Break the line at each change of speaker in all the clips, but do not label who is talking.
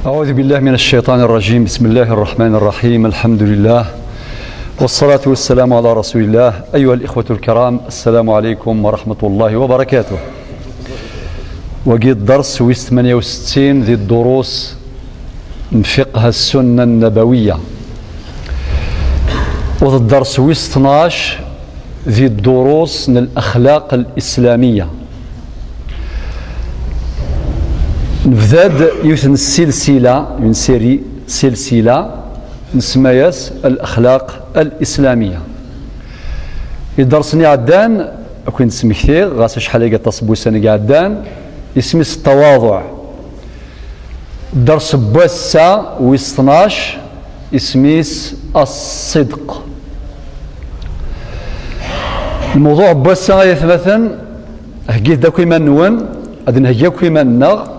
أعوذ بالله من الشيطان الرجيم. بسم الله الرحمن الرحيم. الحمد لله والصلاة والسلام على رسول الله. أيها الإخوة الكرام، السلام عليكم ورحمة الله وبركاته. وقيت درس 68 ذي الدروس من فقه السنة النبوية، وذي الدرس 12 ذي الدروس من الأخلاق الإسلامية. نبدأ يوثن السلسلة من سلسلة نسميها الأخلاق الإسلامية. يدرسني عدان أكون نسمي كثير غاس شحال تصبو سنة عدان اسمي التواضع. درس بوسة و12 اسميس الصدق. الموضوع بوسة يثمثن هكيت داك ما نون أدن هكاك ما نغ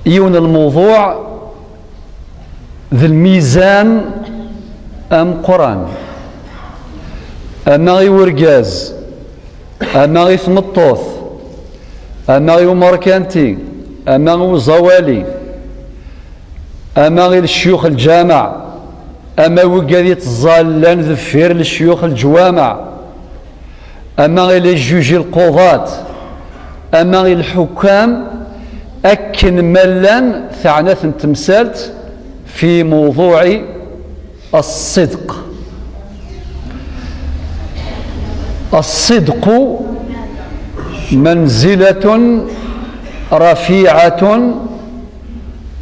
يون الموضوع ذي الميزان أم قرآن أما غي ورقاز أما غي ثمطوث أما غي مركانتي أما غي زوالي أما غي الشيوخ الجامع أما وقاذي تظلان ذفير للشيوخ الجوامع أما غي لجوجي القضاة أما غي الحكام أكن ملان ثعناث تمثالت في موضوع الصدق. الصدق منزلة رفيعة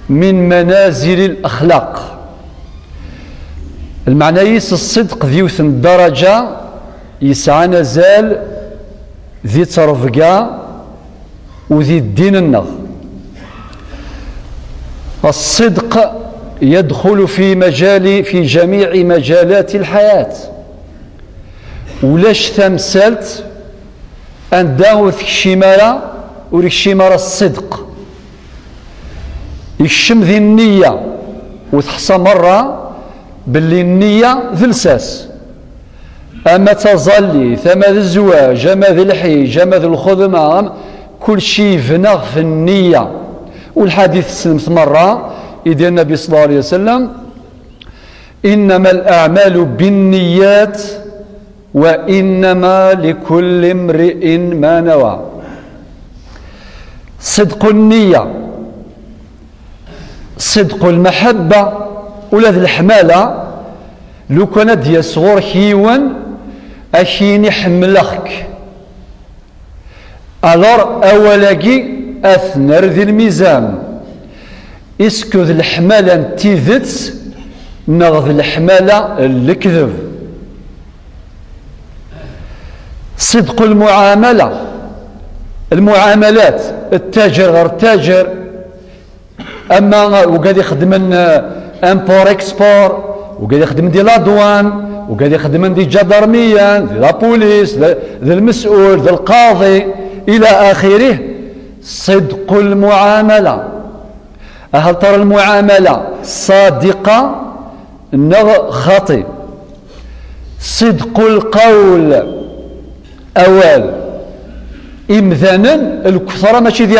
من منازل الأخلاق. المعنى يس الصدق ذيوث الدرجة يسعى نزال ذي ترفقا وذي الدين النغ. الصدق يدخل في جميع مجالات الحياة، ولاش تمثلت أن داوث الشمارة ورك الصدق يشم ذي النية وتحصى مرة باللي النية ذي الساس. أما تظلي ثم ذي الزواج أما ذي الحيج أما ذي الخدمة كل شيء فنغ في النية. والحديث سلمت مرة إذا النبي صلى الله عليه وسلم إنما الأعمال بالنيات وإنما لكل امرئ ما نوى. صدق النية، صدق المحبة ولا ذي الحمالة لو كان ديا صغور حيوان أشين يحملخك ألور أولاقي أثنر ذي الميزان إسكو ذي الحمالة تيذت نغذ الحمالة الكذب. صدق المعاملة، المعاملات التاجر غير التاجر أما وقاعد يخدم امبور اكسبور وقاعد يخدم دي لادوان وقاعد يخدم دي جدرمية دي لابوليس ذي المسؤول ذي القاضي إلى آخره. صدق المعاملة، هل ترى المعاملة صادقة نغ خاطئ؟ صدق القول أول إمذانا الكثرة ماشي ذي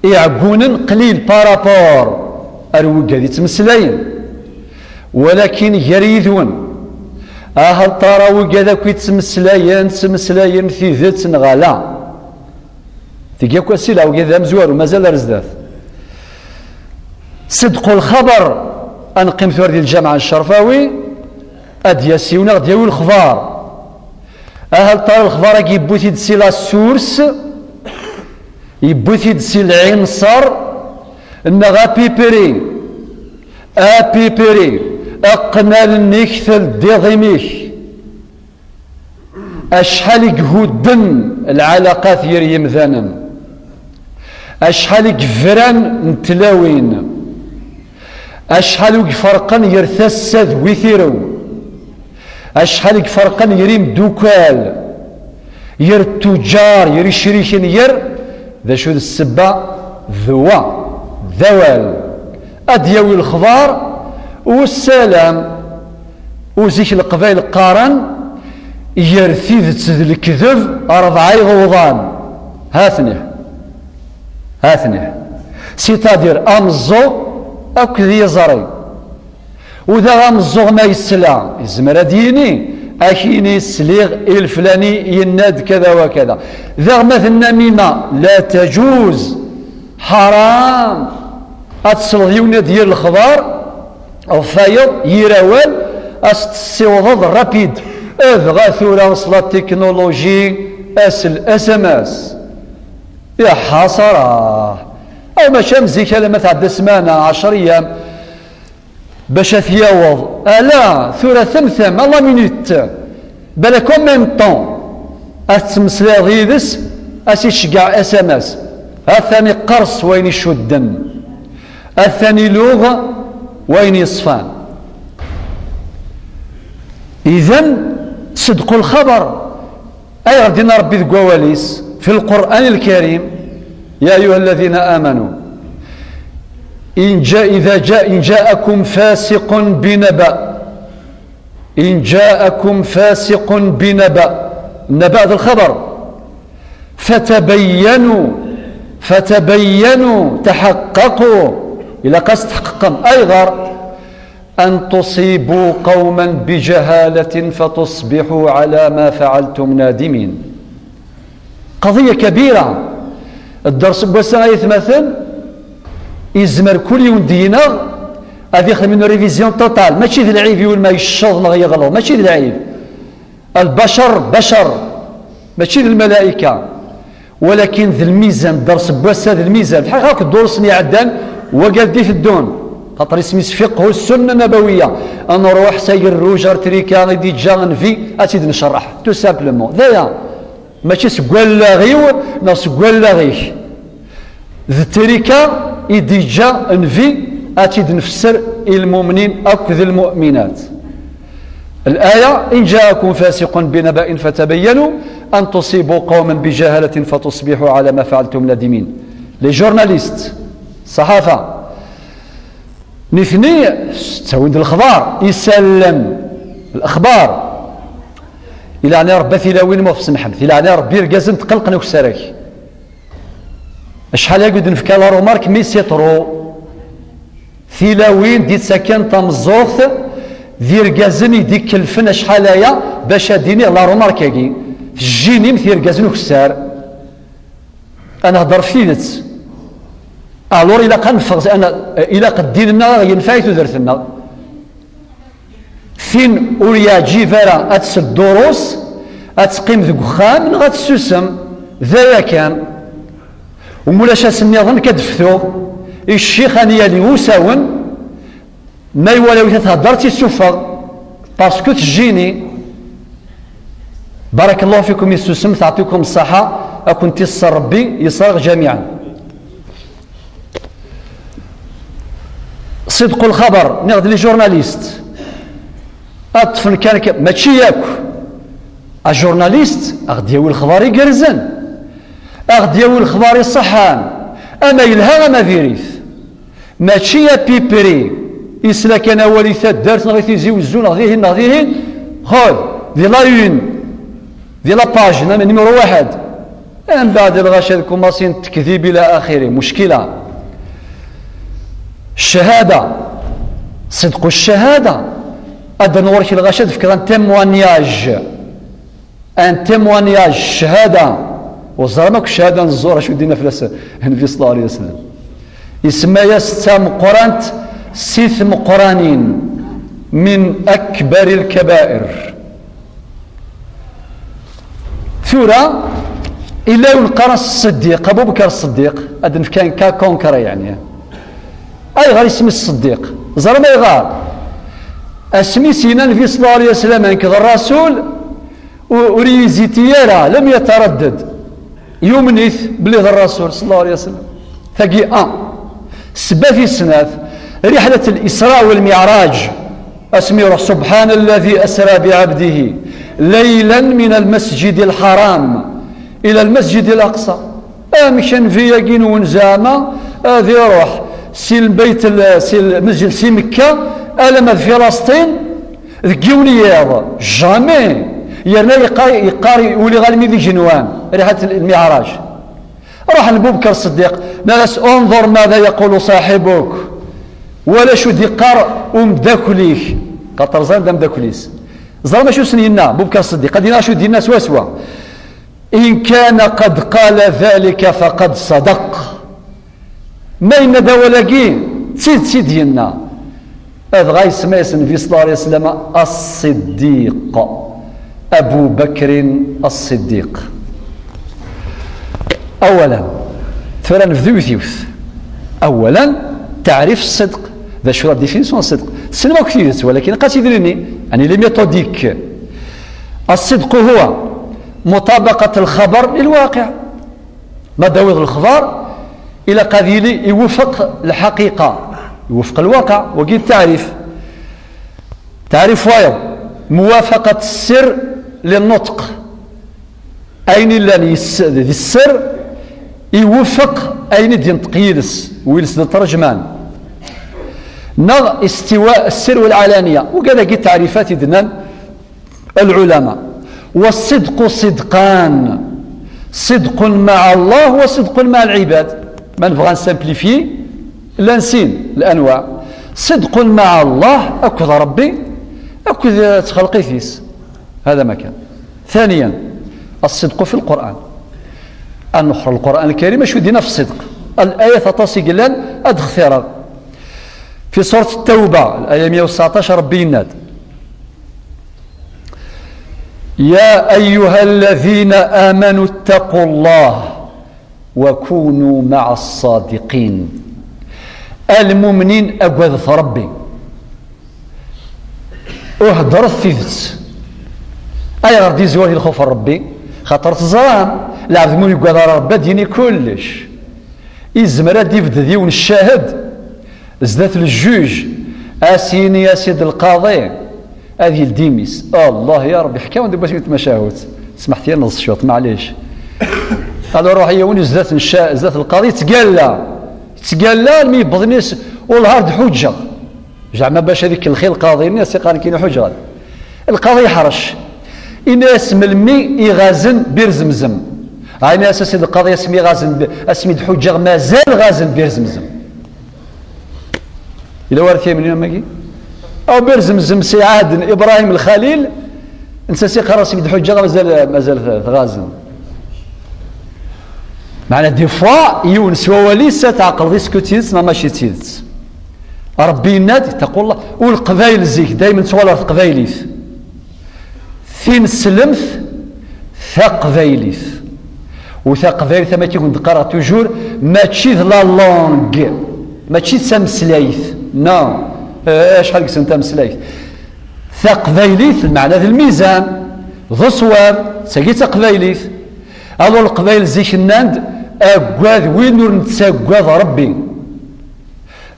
يعقونا قليل بارابور أروق هذه تمسلاين ولكن يريدون. هل ترى وكذا كي تمسلاين في ذات نغالا تيجيك وسيلة وكذا مزوار ومازال رزدات. صدق الخبر أنقم ثور ديال الجامعة الشرفاوي أدياسيونا ديال الخبار. هل ترى الخبار يبوثي دسي لا سورس يبوثي دسي العنصر إنغا بيبري أبيبري أقنال النكثل ديغيميك أشحال يهودن العلاقات يريم ذانا أشحال يكفران نتلاوين أشحال يفرقن يرثسد ويثيرو أشحال يفرقن يريم دوكال ير التجار يري شريكين ير ذا شو السبة ذوال أديوي الخضار والسلام وزيك القبائل قارن يرثيذ الكذب أرض عيغوضان هاثنه سيتادير أمزو أكد يزري وذا غمزو ما يسلع يزمر ديني أكيني سليغ الفلاني يناد كذا وكذا ذا مثلنا مما لا تجوز حرام أتصلغيون ديال الخبار أو فايض يراول أستسيوض رابيد أذغى ثورة وصل التكنولوجي اس ام اس يا حسرة أو ما شمزي كلمة تعدى سمانة 10 أيام باش ثياوض لا ثورة ثمثم الله مينوت بلا كوميم طون أتمسلا غيدس أسيشقع اس ام اس الثاني قرص وين يشدن الثاني لغة وين يصفان إذن صدق الخبر أي ردنا ربي ذقواليس في القرآن الكريم يا أيها الذين آمنوا إن جاءكم فاسق بنبأ إن جاءكم فاسق بنبأ نبأ ذا الخبر فتبينوا تحققوا إلى قصد تحققا أي غير أن تصيبوا قوما بجهالة فتصبحوا على ما فعلتم نادمين قضية كبيرة الدرس بوسا يتمثل يزمر كل يوم دينا هذا يخدم منه ريفيزيون توتال ماشي ذي العيب يقول ما يشوض ما يغلط ماشي ذي العيب البشر بشر ماشي ذي الملائكة ولكن ذي الميزان درس بوسا ذي الميزان الحقيقة هاك الدرس عدان وقال دي في الدون خاطر اسمي فقه السنه النبويه انا نروح سير روجر تريكا غادي جان في اتيد نشرح تو سامبلومون ذايا ماشي سكوال لاغيو نا سكوال لاغي ذا تريكا يدي جا انفي اتيد نفسر المؤمنين اكذ المؤمنات الايه ان جاءكم فاسق بنبأ فتبينوا ان تصيبوا قوما بجهاله فتصبحوا على ما فعلتم نادمين لي جورناليست صحافه نثني تسويد الأخبار يسلم الأخبار إلى أن ربي ثلاوين ما في سمحم إلى أن ربي رقازن تقلق نكسرك شحال يقعد نفكا لا رومارك مي سيطرو ثلاوين دي سكن تمزوخ ذي رقازن يديك كلفن شحال يا باش ديني لا روماركاكي جيني مثي رقازن وكسار أنا هضر فيدت الور الى قنفغ انا الى قد ديننا ينفايتو درتنا فين اوريا جيفارا اتس الدروس اتقيم ذك خام غتسوسم ذايا كان ومولاش اسنيضن كدفتو الشيخ انيالي وساون ما يولاو تهضر تيسوفغ باسكو تجيني بارك الله فيكم يسوسم تعطيكم الصحه اكون تيسر ربي يصرغ جميعا صدق الخبر ناخذ لي جورناليست الطفل كان ماشي ياكو الجورناليست اغدياوي الخبار يقرزن اغدياوي الخبار يصحان اما يلها ما فيريث ماشي يا بيبري يسلا كان وليثات دارت نغي تيزيو الزون نغذيهن خذ دي لا يون دي لا باج نيميرو 1 من بعد الغاشا الكوماسين التكذيب الى اخره مشكله الشهادة صدق الشهادة أدى نورك الغشاد في كلام تيموانياج ان تيموانياج الشهادة وزرمك الشهادة نزور شو دينا في النبي صلى الله عليه وسلم يسمى يستا مقرانت سيث مقرانين من أكبر الكبائر ثورة إلا ينقرن الصديق أبو بكر الصديق أدن كان كونكرا يعني أي غير اسم الصديق زر ما يغار اسمي سينا النبي صلى الله عليه وسلم كذا الرسول وريزيتيرا لم يتردد يمنث بلي الرسول صلى الله عليه وسلم ثقي سبا السناث رحلة الإسراء والمعراج اسمي روح سبحان الذي أسرى بعبده ليلا من المسجد الحرام إلى المسجد الأقصى مشان في يقين ونزامة هذه روح سي البيت سي المسجد سي مكة ألم في فلسطين ذكيوني جامي يرنا يقاري ولي غالمي في جنوان رحلة المعراج راح لبو بكر الصديق ناس انظر ماذا يقول صاحبك ولا شو ديقار ومداكليك قطر زان دام داكليس زرما شو سنينا بو بكر الصديق قدينا شو دينا سوا إن كان قد قال ذلك فقد صدق ما إن دولاكي تسيد ديالنا هذا غاي سميس النبي صلى الله عليه وسلم الصديق أبو بكر الصديق. أولا ثورة نفذو ثيوث أولا تعريف الصدق ذا شو لا ديفينيسيون الصدق سينما كثير ولكن قد يدريني يعني لي ميثوديك. الصدق هو مطابقة الخبر للواقع ما داوض الخبر إلى قضية يوفق الحقيقة يوفق الواقع. وقيل تعريف وايض موافقة السر للنطق أين اللي ذي السر يوفق أين دي ينطق يلس ويلس الترجمان نغ استواء السر والعلانية. وقال قيل تعريفات يدنان العلماء. والصدق صدقان صدق مع الله وصدق مع العباد ما نبغى نسامبليفي لا نسين الأنواع. صدق مع الله أكد ربي أكد تخلقي فيس هذا ما كان. ثانيا الصدق في القرآن أن نخرج القرآن الكريم شو دينا في الصدق. الآية تطاسي قلان أدخثر في سورة التوبة الآية 119 ربي يناد يا أيها الذين آمنوا اتقوا الله وكونوا مع الصادقين. المؤمنين أقوذ ربي اهدر الثيث أي غردي زوالي الخوف ربي خاطر تزران العظمون يقوذ ربي ديني كلش إزمرا يفد ديون الشاهد زدت الجوج أسيني يا سيد القاضي هذه الديميس الله يا ربي حكاو دابا شويه مشاهد سمحت لي نص شوط معليش هذا روح يوني زدت القاضي تقال مي بضنيس والهارد حجه زعما باش هذيك الخيل القاضي الناس قال كاين حجه القاضي حرش ان اسم المي يغازن بير زمزم عيني اساس القاضي اسمي غازن اسمي حجه مازال غازن بير زمزم الى وارثيه من يوم أو بير زمزم سي عاد إبراهيم الخليل انت سي قراصي بد حجة مازال غازن معنى دي فوا يونس ووليس تعقل ذي سكوتيز ما ماشي تيدت ربي ينادي تقول الله والقبايل زيك دائما تولى في قبايليث ثين سلمث ثقبايليث وثقبايل ثما تيكون تقرا توجور ماشي لا لونغ ماشي تمسلايث نو شحال قلت انت مسلايث ثقبايليث المعنى ذا الميزان ذو صواب ساقيت قبايليث الو القبايل زيك الناند اكواذ وين نور نتساكواذ ربي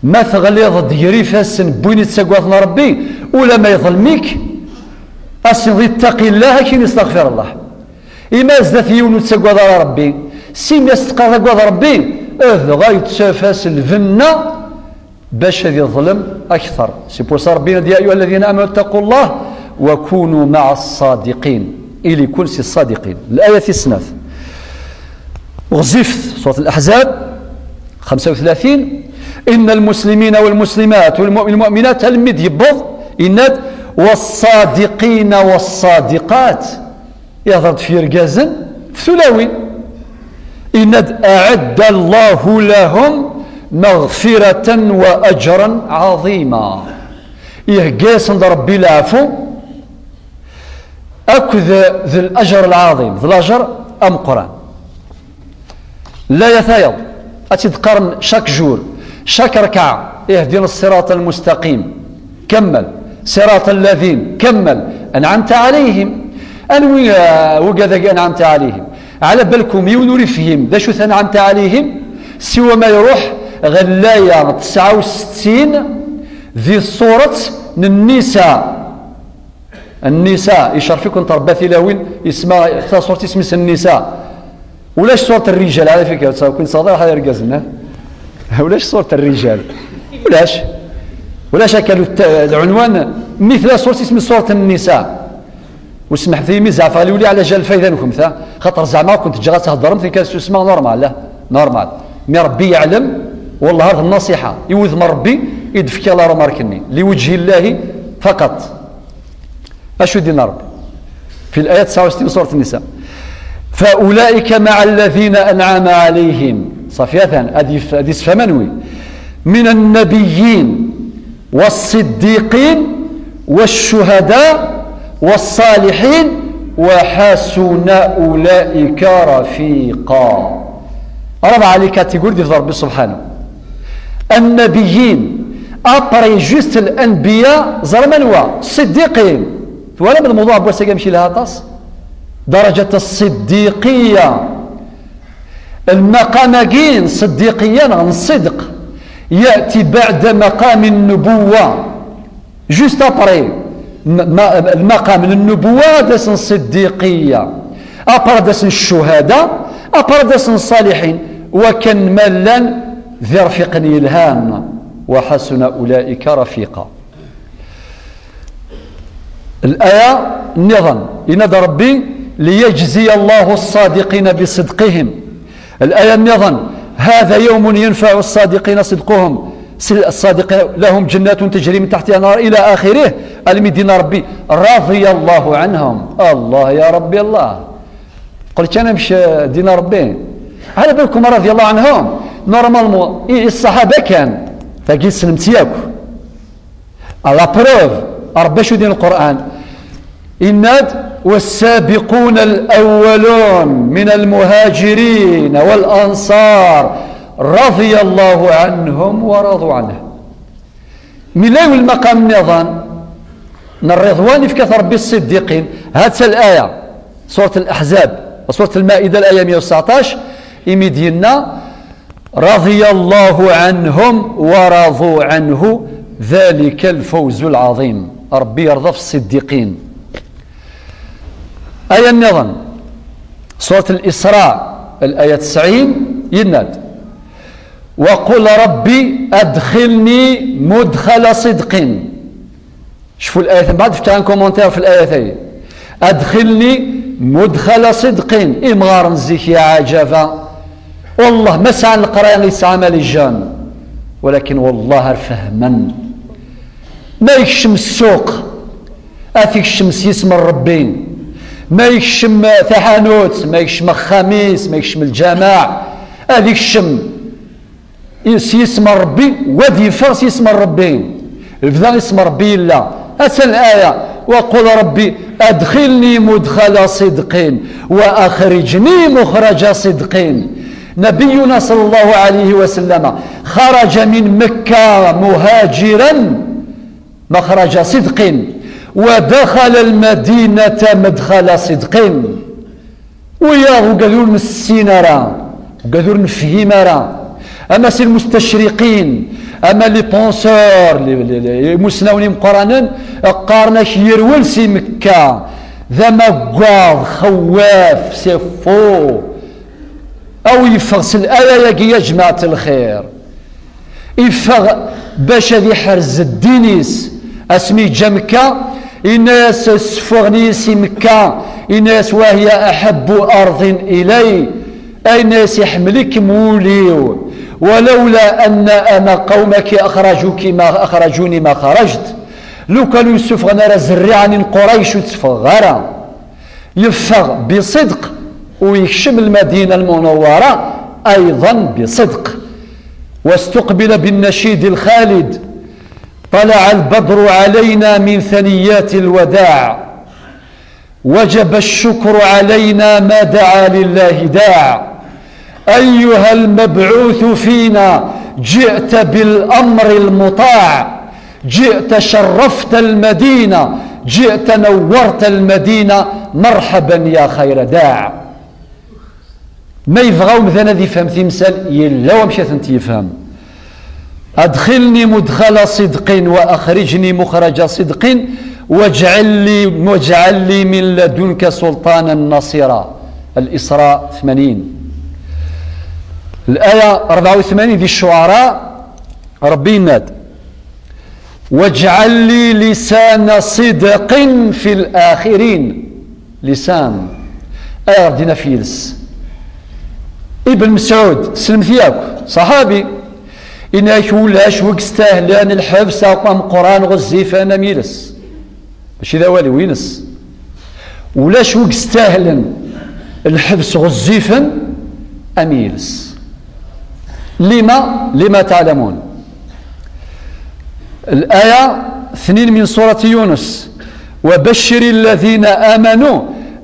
ما تغليظ ديري فاسن بوين نتساكواذ ربي ولا ما يظلميك اسن اتقي الله كي نستغفر الله إما زدت يون نتساكواذ ربي سيما استقاذ ربي اذ غايتسافاس الفنة باش هذا يظلم أكثر. سي بور سا ربنا يا أيها الذين آمنوا اتقوا الله وكونوا مع الصادقين إلي يكون سي الصادقين. الآية الثالثة غزفت سورة الأحزاب 35 إن المسلمين والمسلمات والمؤمنات المد يبض إناد والصادقين والصادقات يهضر في رقازن ثلاوي إناد أعد الله لهم مغفرة وأجرا عظيما. يهقاس عند ربي العفو أكذ ذي الأجر العظيم ذي الأجر أم قرآن لا يثايض أتذكرن شاك جور شاك ركعة يهدينا الصراط المستقيم كمل صراط الذين كمل أنعمت عليهم أنوي وقذا أنعمت عليهم على بالكم يونوري فيهم ذا شو أنعمت عليهم سوى ما يروح غلاية 69 ذي صورة النساء يشرفكم تربثي لوين اسمها صورة اسم النساء ولاش صورة الرجال على فكرة كنت صادر هذا يرقزنا ولاش صورة الرجال ولاش كانوا العنوان مثل صورة اسم صورة النساء واسمح في مزعف غالي على جال فايدة لكم خاطر زعما كنت جا تهضر في كاس اسمها نورمال لا نورمال. مي ربي يعلم والله هذه النصيحة يوذ من ربي يدفك على رماركني لوجه الله فقط. أشو دينا ربي في الآية 69 سورة النساء؟ فأولئك مع الذين أنعم عليهم صفية أديس فمنوي من النبيين والصديقين والشهداء والصالحين وحسن أولئك رفيقا. ربع لي كاتيجوري دي ربي سبحانه. النبيين أبري جوست الأنبياء زرمنوا الصديقين ولا من الموضوع بوسا يمشي لها طاس درجة الصديقية المقامين صديقيا عن الصدق يأتي بعد مقام النبوة جوست أبري المقام النبوة داس الصديقية أبرا داس الشهداء أبرا داس الصالحين وكان ملا ذي رفيق يلهان وحسن أولئك رفيقا. الآية النظام ينادى ربي ليجزي الله الصادقين بصدقهم. الآية النظام هذا يوم ينفع الصادقين صدقهم الصادقين لهم جنات تجري من تحتها نار إلى آخره. المدين ربي رضي الله عنهم. الله يا ربي الله قلت أنا مش دين ربي على بالكم رضي الله عنهم نورمالمون الصحابة كان تاكي سلمتياكو على بروف ربي شو دين القرآن إناد والسابقون الأولون من المهاجرين والأنصار رضي الله عنهم ورضوا عنه. ملاو المقام النظام الرضوان في كثر ربي الصديقين. هذه الآية سورة الأحزاب وسورة المائدة الآية 119 إمدينا رضي الله عنهم ورضوا عنه ذلك الفوز العظيم. ربي يرضى في الصديقين. آية النظام سورة الإسراء الآية 90 يناد وقل ربي أدخلني مدخل صدق. شوفوا الآية بعد فتح كومنتير في الآية ثانية أدخلني مدخل صدق. إمغار نزيك يا عجبا والله ما سعى القرآن يسعى مال الجان ولكن والله فهما ما يكشم السوق أثيك الشمس يسمى الربين ما يكشم ثحانوت ما يكشم الخميس ما يكشم الجماع هذيك الشم يسمى ربي ودي فرس يسمى الربين الفذا يسمى ربي الله. أسأل الآية وقل ربي أدخلني مدخل صدق وأخرجني مخرج صدق. نبينا صلى الله عليه وسلم خرج من مكة مهاجرا مخرج صدق ودخل المدينة مدخل صدق. وياه قالوا السينارا قالوا نفهمارا أما سي المستشرقين أما لي بونسور لي مسناوني مقرانا قارنا يرول سي مكة ذا مقاض خواف سيفو أو يفغس الآية يا جماعة الخير يفغ باش ذي حرز الدينيس اسمي جمكة الناس سفغني سي مكة الناس وهي أحب أرض إلي أي ناس يحملك موليو ولولا أن أنا قومك أخرجوك ما أخرجوني ما خرجت. لو كانوا يسفغنا زرعني قريش تفغرا يفغ بصدق ويكشم المدينة المنورة أيضا بصدق. واستقبل بالنشيد الخالد طلع البدر علينا من ثنيات الوداع وجب الشكر علينا ما دعا لله داع. أيها المبعوث فينا جئت بالأمر المطاع جئت شرفت المدينة جئت نورت المدينة مرحبا يا خير داع. ما يفغاو مثلا ذي فهم تمثال يلا ومشات انت يفهم أدخلني مدخل صدق وأخرجني مخرج صدق واجعل لي من لدنك سلطانا نصيرا. الإسراء 80 الآية 84 ذي الشعراء ربي يناد واجعل لي لسان صدق في الآخرين. لسان آية ردينا فيلس ابن مسعود سلمت ياك صحابي إنك ولاش وكستاهلان الحبس أقام قرآن غزيف أنا ميلس ماشي ذا والي وينس ولاش وكستاهلان الحبس غزيفا أميلس لما تعلمون الآية 2 من سورة يونس وبشر الذين آمنوا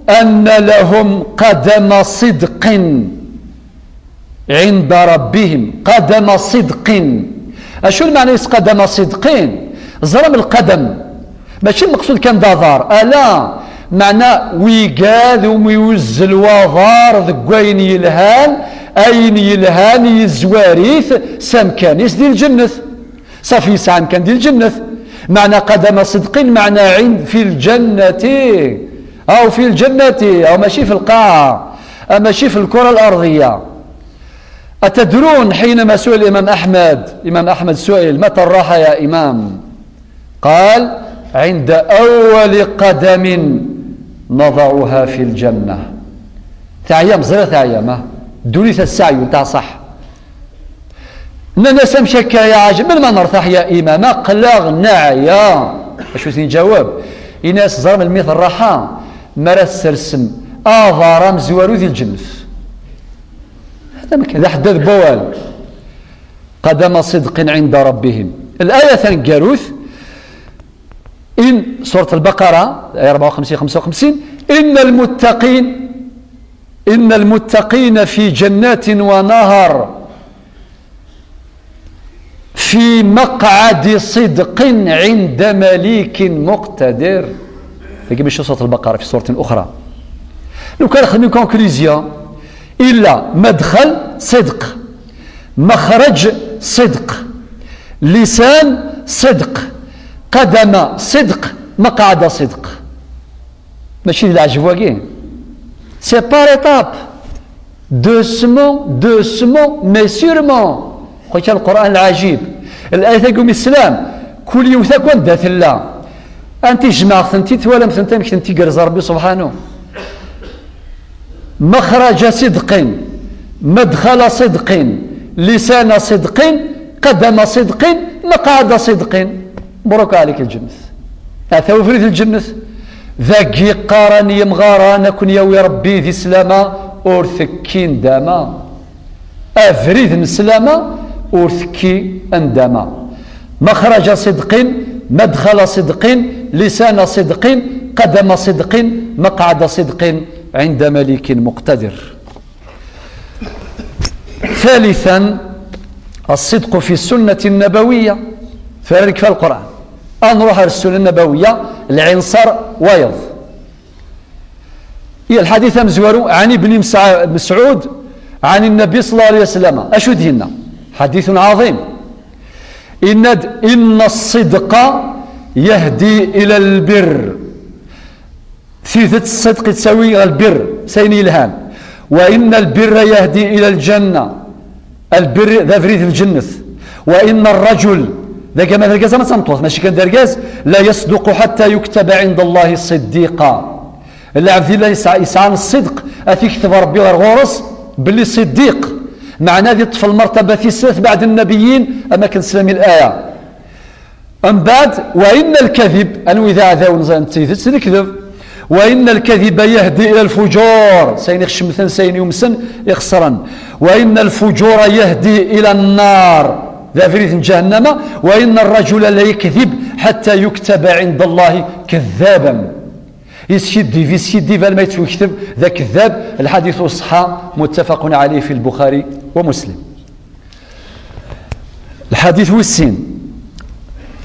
أن لهم قدم صدق عند ربهم قدم صدق أشو المعنى قدم صدق زرم القدم ماشي المقصود كان دار ألا معنى ويقاد ويوزل وضار ذقوين يلهان أين يلهان يزواريث سمكانيس ديال الجنة صافي سعام كان ديال الجنة معنى قدم صدق معنى عند في الجنة أو في الجنة أو ماشي في القاع أو ماشي في الكرة الأرضية. أتدرون حينما سئل الإمام أحمد سئل متى الراحة يا إمام؟ قال عند أول قدم نضعها في الجنة. ثعيام زر ثعيام دوني السعي تاع صح ناس مشكا يا عجب من ما نرتاح يا إمام قلاغ ناعيا اش نجاوب إناس زرم الميث الراحة مرس سرسم آظارام زوارو ذي الجنف هذا حدث بوال قدم صدق عند ربهم. الآية ثاني جاروث إن سورة البقرة آية 54-55 إن المتقين في جنات ونهر في مقعد صدق عند مليك مقتدر. تجيب سورة البقرة في سورة أخرى لو كان خدمي كونكليزيون إلا مدخل صدق مخرج صدق لسان صدق قدم صدق مقعد صدق ماشي العجب واقين سي بار ايتاب دوسمون مي سيرمون قلت القرآن العجيب الآية تقوم السلام كل يوم تكون ذات الله أنت جماعة ثنتي تولم ثنتي مش ثنتي قرز ربي سبحانه مخرج صدق مدخل صدق لسان صدق قدم صدق مقعد صدق مبروك عليك الجنة هذا هو فريد الجنة ذاك قارن يمغاران كن يا ربي ذي سلامة أورثكين داما أفريد مسلامة أورثكي أنداما مخرج صدق مدخل صدق لسان صدق قدم صدق مقعد صدق عند مليك مقتدر. ثالثا الصدق في السنة النبوية فذلك في القرآن نروح على السنة النبوية العنصر ويض هي الحديث مزورو عن ابن مسعود عن النبي صلى الله عليه وسلم أشو دينا حديث عظيم إن الصدق يهدي إلى البر ثيثة الصدق تساوي البر سيني الهام وإن البر يهدي إلى الجنة البر ذا فريد الجنة وإن الرجل ذا كما ذا ما تنطوث ماشي كان درجاز لا يصدق حتى يكتب عند الله صديقا العبد الله يسعى الصدق أتكتب ربي غرغورس باللي صديق معناه ذي طفل مرتبة الثالث بعد النبيين أما كان سلامي الآية أم بعد وإن الكذب أنو إذا عذاون سنكذب وإن الكذب يهدي إلى الفجور سينخش مثلا سين يمسن يخسرا وإن الفجور يهدي إلى النار ذا فريث جهنم وإن الرجل لا يكذب حتى يكتب عند الله كذابا يسيدي فالما يكتب ذا كذاب. الحديث الصحى متفق عليه في البخاري ومسلم. الحديث والسين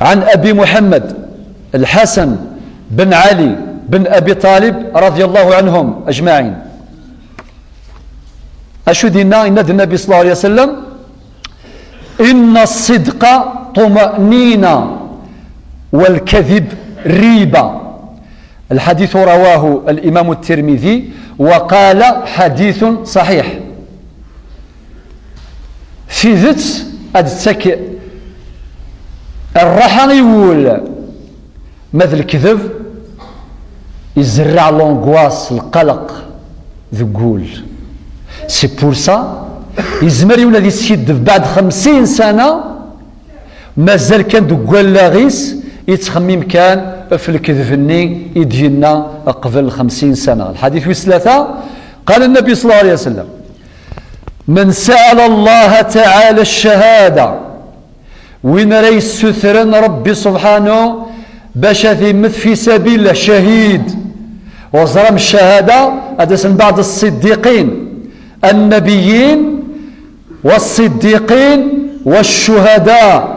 عن أبي محمد الحسن بن علي بن أبي طالب رضي الله عنهم أجمعين أشهدنا إن النبي صلى الله عليه وسلم إن الصدق طمأنينة والكذب ريبة. الحديث رواه الإمام الترمذي وقال حديث صحيح. في ذات أدتك الراحة يقول مثل الكذب يزرع لونغواس القلق ذقول سي بور سا يزمر يولد يسكد بعد 50 سنة مازال كان دوك لاغيس يتخمم كان في الكذفني يدينا قبل 50 سنة. الحديث والثلاثة قال النبي صلى الله عليه وسلم: من سأل الله تعالى الشهادة وين راي سترن ربي سبحانه باش يمت في سبيل الله شهيد وزرم الشهادة هذا بعد الصديقين النبيين والصديقين والشهداء.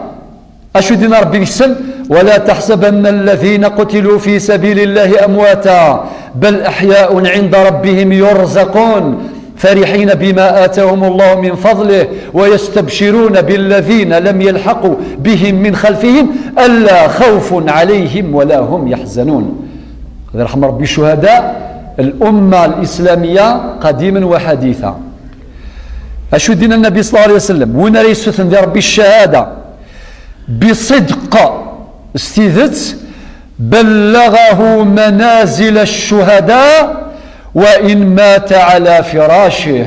أشو دينا ربي يسم: ولا تحسبن الذين قتلوا في سبيل الله أمواتا بل أحياء عند ربهم يرزقون فرحين بما آتاهم الله من فضله ويستبشرون بالذين لم يلحقوا بهم من خلفهم ألا خوف عليهم ولا هم يحزنون. هذا رحم ربي الشهداء الأمة الإسلامية قديما وحديثا. أشو دين النبي صلى الله عليه وسلم وين ريسوث دي ربي الشهادة بصدق استيذت بلغه منازل الشهداء وإن مات على فراشه.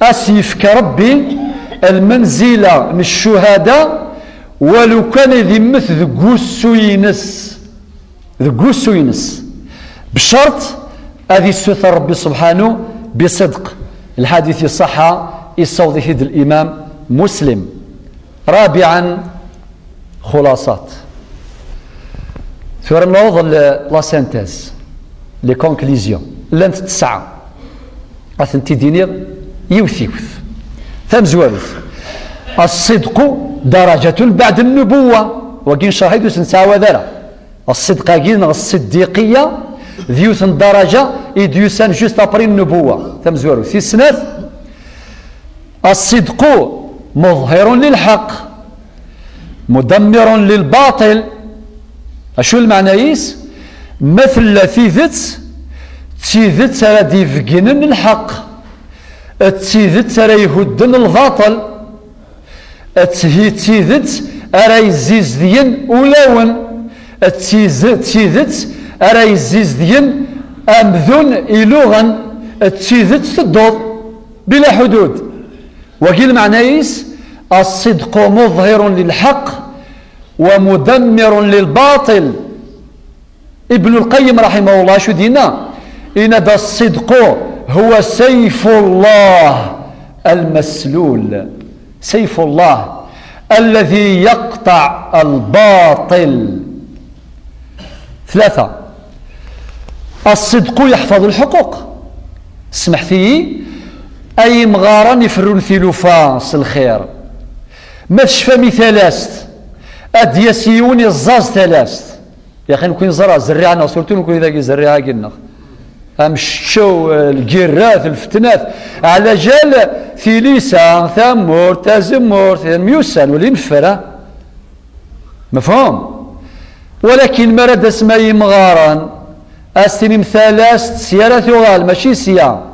أسيف كربي المنزلة من الشهداء ولو كان يذمث ذقوسو ينس بشرط هذه السثر ربي سبحانه بصدق. الحديث الصحة يصوض يد الإمام مسلم. رابعا خلاصات ثور نوض لا سانتاز لي كونكليزيون لانت تسعة أثنتي دينير يوث ثم زوالث. الصدق درجة بعد النبوة وكين شاهد سنساوى ذرا الصدق كين الصديقية ذيوث درجة يديوسان جوست أبري النبوة ثم زوالث. في السنة الصدق مظهر للحق مدمر للباطل. أشو المعنى يس؟ مثل تيذت راه ديفقن الحق تيذت راه يهدن الباطل تيذت راه يزيز ديان ولاون تيذت راه يزيز ديان أمذون إلوغن تيذت تدوض بلا حدود. وكيل معنى يس الصدق مظهر للحق ومدمر للباطل. ابن القيم رحمه الله شو دينا إن هذا الصدق هو سيف الله المسلول، سيف الله الذي يقطع الباطل. ثلاثة الصدق يحفظ الحقوق. اسمح فيه أي مغارة يفرون ثلثاس الخير ما تشفى مثلاست أديسيوني الزاز ثلاث يا أخي نكون زرع زرعنا صورتو نكون إذا زرعها قلنا أمشو الجراث الفتنات على جال ثليسان ثامور تازمور ميوسان ولي مفرة مفهوم. ولكن مرد اسمي مغارا أستني مثلاست سيارة ثغال ماشي سيا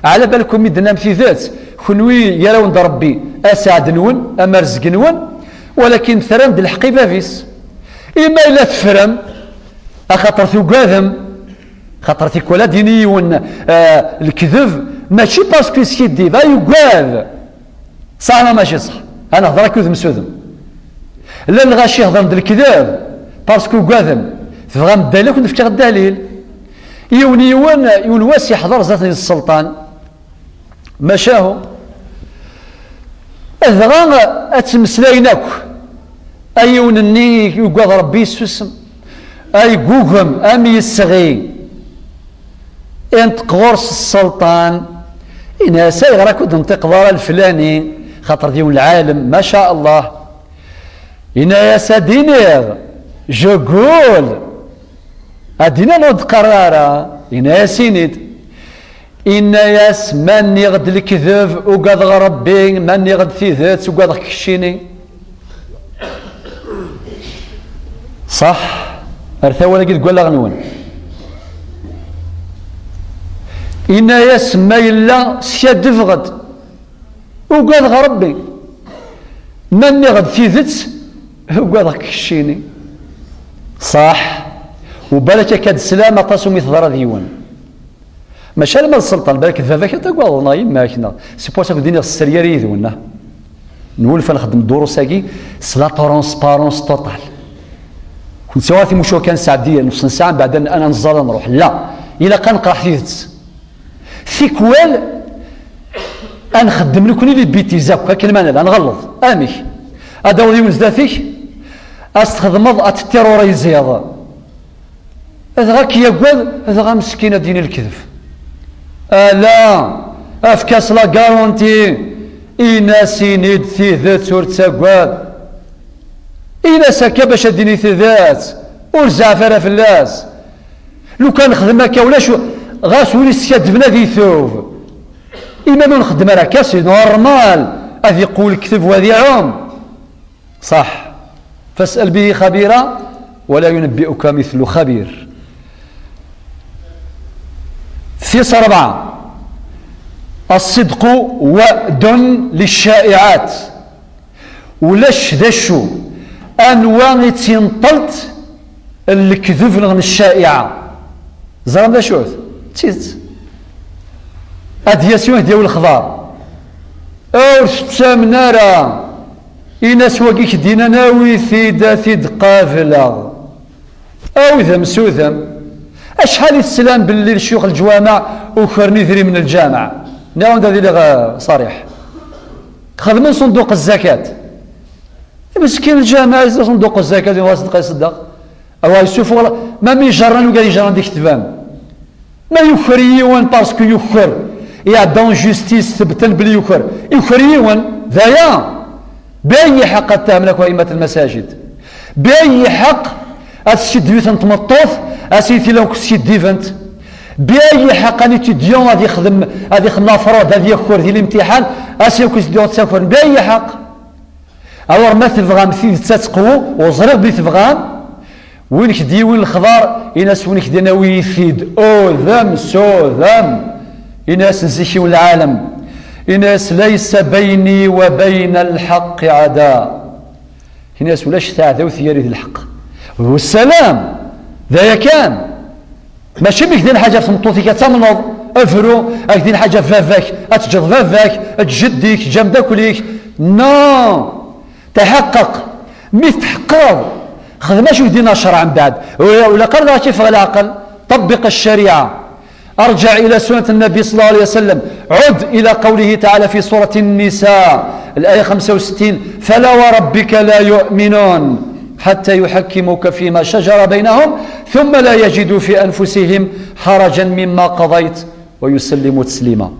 على بالكم مدنا في ذات خنوي يرون ربي أسعد نون أما رزق نون ولكن ثرم د الحقيبة فيس إما إلا تفرم أخطر ثقاذم خطر ثقولا دينيون الكذب ماشي باسكو سكيدي با يقاذ صح ماشي صح أنا هضر كذب مسوذم لا الغاشي يهضر د الكذاب باسكو قاذم تبغى مدالك ونفكر الدليل يون واسي يحضر زاتني السلطان مشاهو أذغان أتمسلاينك أيون الني يقاض ربي يسوسم أي قوهم أمي الصغي أنت قغرس السلطان إنها سايغ راكو تنطق ضار الفلاني خاطر ديون العالم ما شاء الله إنها يا سادينير جوجول أدينا نود قرارة إنها يا سينيد إن ياس من يغد الكذب وقاد ربي من يغد في ذات وقاد كشيني صح أرثا ولا قد قول غنون إن ياس ما إلا سياد فغد وقاد ربي من يغد في ذات وقاد كشيني صح وبالك كاد سلامة تصومي ثضر ديوان ماشي لما السلطان بالك ذاك تقول نايم ماكنا سي بور سا ديني السرير يذونا نولف نخدم الدروساكي سلا ترونسبارونس توتال كنت سواتي مشو كان ساعديه نص ساعه بعد انا نزال نروح لا الا كنقرا حديث ثيكوال نخدم لكم لي بيتيزا كلمه انا نغلط امي هذا ولي ونزدافيك استخدم التيروريزيض هذا غاك يقول هذا غا مسكينه دين الكذب لا افكاس لا غارونتي إناسي ند ثيثات سور تساقوال إناسا باش ديني ثيثات ورزع فرا في الناس لو كان نخدم هكا ولا شو غاس ولي سيادفنا ذي ثوب إما ما نخدم هكا سي نورمال هذي يقول كذب وهذي عوم صح فاسأل به خبيرا ولا ينبئك مثل خبير. ثيس 4 الصدق وأد للشائعات ولاش ذا شو أنواع تنطلت الكذب من الشائعة زرم ذا شو تيت أدياسيون ديال الخضار أو شتسامنا راه إناس واقيك دينا ناوي ثيد قافلة أو ذا مسوذم أشحال السلام باللي الشيوخ الجوامع وخرني ثري من الجامع نعم هذا اللي صريح خدمين صندوق الزكاة مسكين الجامع صندوق الزكاة واسد يصدق أو يشوف ما من جران وقال يجران ديك تبان ما يخريون باسكو يخر يا دون جوستيس ثبتن بلي يخريون ذايا بأي حق اتهم لك أئمة المساجد بأي حق أتشد بيثن تمطوف أسيتي لو كسيد ديفنت بأي حق أن يتديون هذا يخدم أفراد هذا يخور ذي الامتحان أسيو كسيديون تسافر بأي حق أور ما تبغى مثيل تتقو وزرق بلي تبغى وينك دي وين الخضار إناس وينك دي ناوي يفيد أو ذم سو ذم إناس نزيحيو العالم إناس ليس بيني وبين الحق عداء إناس ولاش تعداو ثياري ذي الحق والسلام ذا كان ماشي بك دين حاجه في مطوطيك تمنض افرو دين حاجه فافاك اتجد فافاك تجديك جنبك وليك نو تحقق مثل تحقق خذ شو دينا شرعا بعد ولا قرر كيف العقل طبق الشريعه ارجع الى سنه النبي صلى الله عليه وسلم عد الى قوله تعالى في سوره النساء الايه 65 فلا وربك لا يؤمنون حتى يحكموك فيما شجر بينهم ثم لا يجدوا في أنفسهم حرجا مما قضيت ويسلموا تسليما.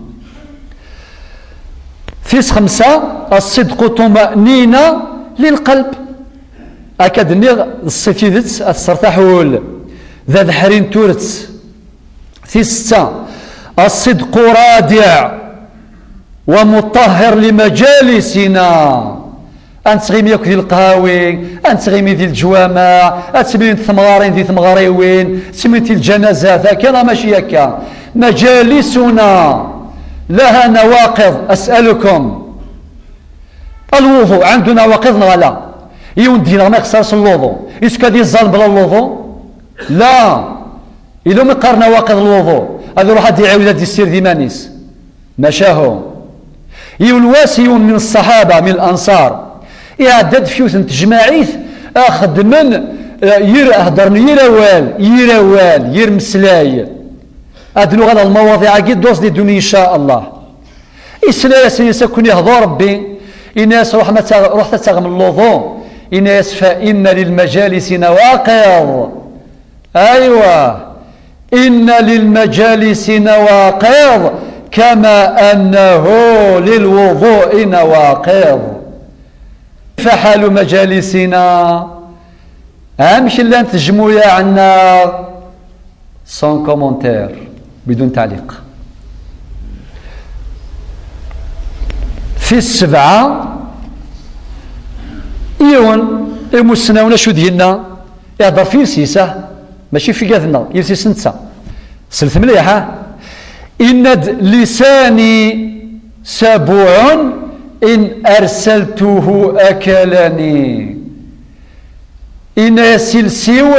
فيس 5 الصدق طمأنينة للقلب أكاد نيغ الصفيدت السرطحول ذا ذحرين تورت. فيس 6 الصدق رادع ومطهر لمجالسنا أنت غيمي ياك ذي القهاوي أنت غيمي ذي الجوامع أتسمين ثمغارين ذي ثمغاريوين تسمين الجنازات هكذا ماشي هكا مجالسنا لها نواقض أسألكم الوضوء عنده نواقض ولا لا يون دينا ما يخسرش الوضوء يسكا دي الظلم بلا الوضوء لا إلا ما قار نواقض الوضوء هذا روح هادي عاود هادي السير ذي مانيس مشاهو يون واسيون من الصحابة من الأنصار يعدد فيوث تجماعيث اخذ من يهدرني يروال يرمسلاي ادلو غدا المواضيع قد دوز دي دوني ان شاء الله اسلا سيكون يهضر ربي الناس روح تتغم اللوضو الناس فان للمجالس نواقض ايوه ان للمجالس نواقض كما انه للوضوء نواقض فحال مجالسنا امشي اللي نتجمو يا عنا سون كومونتير بدون تعليق. في 7 يون المسناونا شو ديالنا يهضر في سيسه ماشي في كاثنا يلسيس نتا سلت مليحه ان لساني سبوع إن أرسلته أكلني إن سلسيو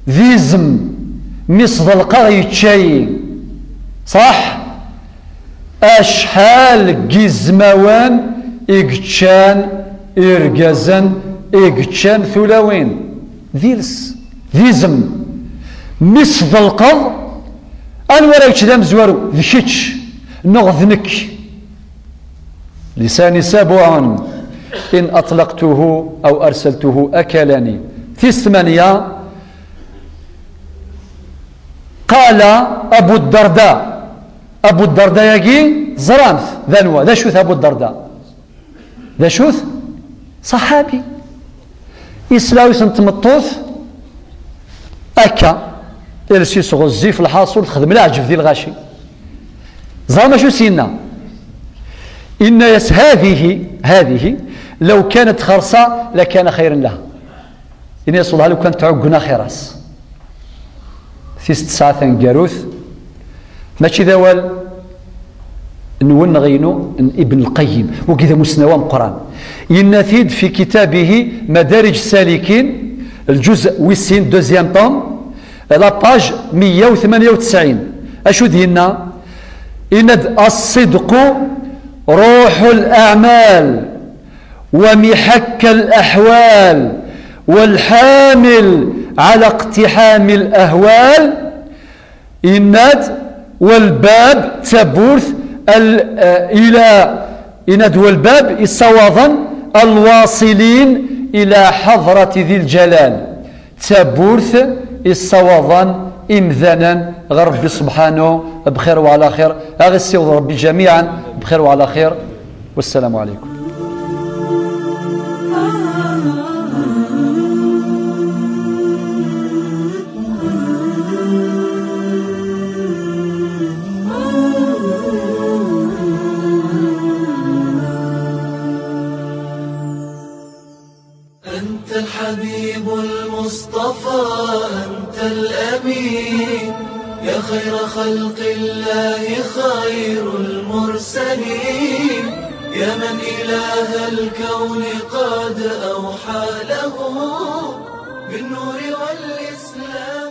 ذيزم مصد القري تشاي صح أشحال جزموان إقتشان إرقازن إقتشان ثلاوين ذيلس ذيزم مصف القض أنوار إكتدام زوارو ذكتش نغذنك لساني سابعا إن أطلقته أو أرسلته أكلني في 8 قال أبو الدرداء أبو الدرداء يجي زرانث ذنوى ذا شوث أبو الدرداء ذا شوث صحابي إسلاوي سنتمطوث أكا إرسيس غزي في الحاصل خدم العجف ذي الغاشي زرما شو سينا إن يس هذه لو كانت خرصة لكان خيرا لها إن يصلها لو كانت تعقنا خيراس في 9 جاروث ماشي ذوال نون غينو ابن القيم وكذا مسنوام قرآن ينثيد في كتابه مدارج السالكين الجزء ويسين دوزيام طوم لا باج 198 أشو دينا إن الصدق روح الأعمال ومحك الأحوال والحامل على اقتحام الأهوال إند والباب تبورث إلى إند والباب الصواظا الواصلين إلى حضرة ذي الجلال تبورث الصواظا إمذانا غرب سبحانه بخير وعلى خير أغسي ربي جميعا بخير وعلى خير والسلام عليكم.
أنت الحبيب المصطفى أنت الأمين يا خير خلق الله خير المرسلين يا من إله الكون قد أوحى له بالنور والإسلام.